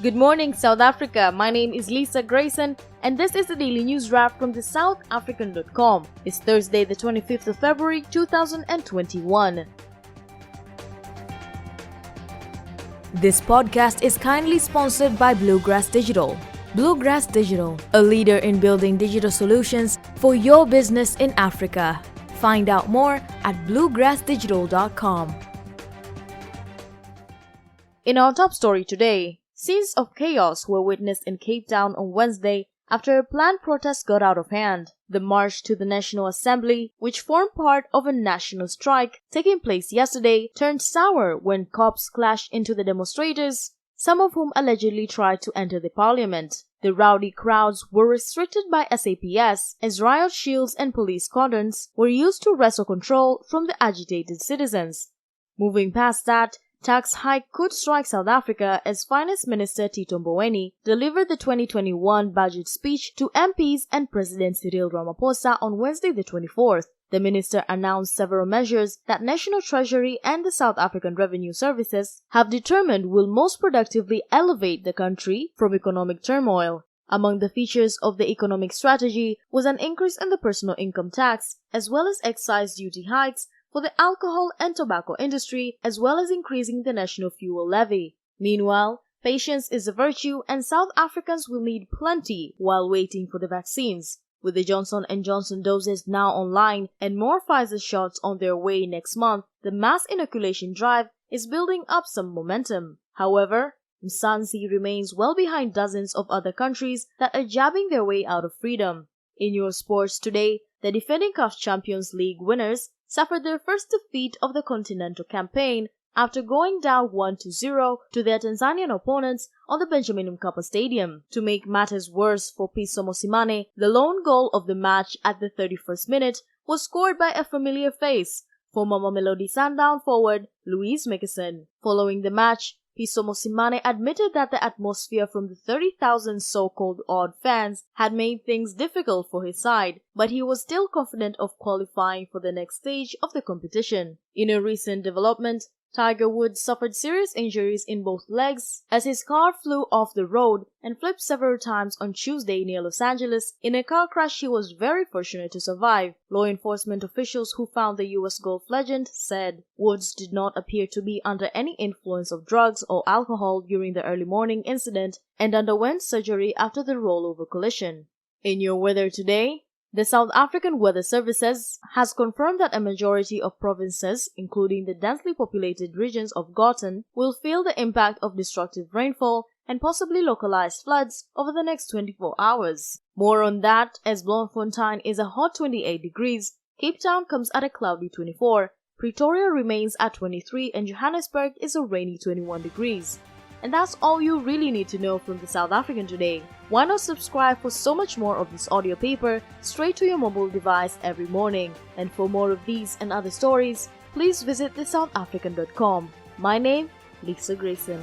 Good morning, South Africa. My name is Lisa Grayson, and this is the Daily News Wrap from the SouthAfrican.com. It's Thursday, the 25th of February, 2021. This podcast is kindly sponsored by Bluegrass Digital. Bluegrass Digital, a leader in building digital solutions for your business in Africa. Find out more at bluegrassdigital.com. In our top story today, scenes of chaos were witnessed in Cape Town on Wednesday after a planned protest got out of hand. The march to the National Assembly, which formed part of a national strike taking place yesterday, turned sour when cops clashed into the demonstrators, some of whom allegedly tried to enter the parliament. The rowdy crowds were restricted by SAPS as riot shields and police cordons were used to wrestle control from the agitated citizens. Moving past that, tax hike could strike South Africa as Finance Minister Tito Mboweni delivered the 2021 budget speech to MPs and President Cyril Ramaphosa on Wednesday the 24th. The minister announced several measures that National Treasury and the South African Revenue Services have determined will most productively elevate the country from economic turmoil. Among the features of the economic strategy was an increase in the personal income tax, as well as excise duty hikes for the alcohol and tobacco industry, as well as increasing the national fuel levy. Meanwhile, patience is a virtue and South Africans will need plenty while waiting for the vaccines. With the Johnson & Johnson doses now online and more Pfizer shots on their way next month, the mass inoculation drive is building up some momentum. However, Mzansi remains well behind dozens of other countries that are jabbing their way out of freedom. In your sports today, the defending CAF Champions League winners suffered their first defeat of the Continental campaign after going down 1-0 to their Tanzanian opponents on the Benjamin Mkapa Stadium. To make matters worse for Pitso Mosimane, the lone goal of the match at the 31st minute was scored by a familiar face, former Mamelodi Sundown forward Louise Mickelson. Following the match, Pitso Mosimane admitted that the atmosphere from the 30,000 so-called odd fans had made things difficult for his side, but he was still confident of qualifying for the next stage of the competition. In a recent development, Tiger Woods suffered serious injuries in both legs as his car flew off the road and flipped several times on Tuesday near Los Angeles in a car crash he was very fortunate to survive. Law enforcement officials who found the U.S. golf legend said Woods did not appear to be under any influence of drugs or alcohol during the early morning incident and underwent surgery after the rollover collision. In your weather today, the South African Weather Services has confirmed that a majority of provinces, including the densely populated regions of Gauteng, will feel the impact of destructive rainfall and possibly localized floods over the next 24 hours. More on that, as Bloemfontein is a hot 28 degrees, Cape Town comes at a cloudy 24, Pretoria remains at 23, and Johannesburg is a rainy 21 degrees. And that's all you really need to know from the South African today. Why not subscribe for so much more of this audio paper straight to your mobile device every morning? And for more of these and other stories, please visit theSouthAfrican.com. My name, Lisa Grayson.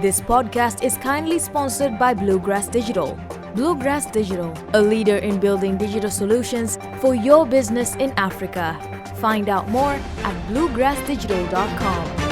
This podcast is kindly sponsored by Bluegrass Digital. Bluegrass Digital, a leader in building digital solutions for your business in Africa. Find out more at bluegrassdigital.com.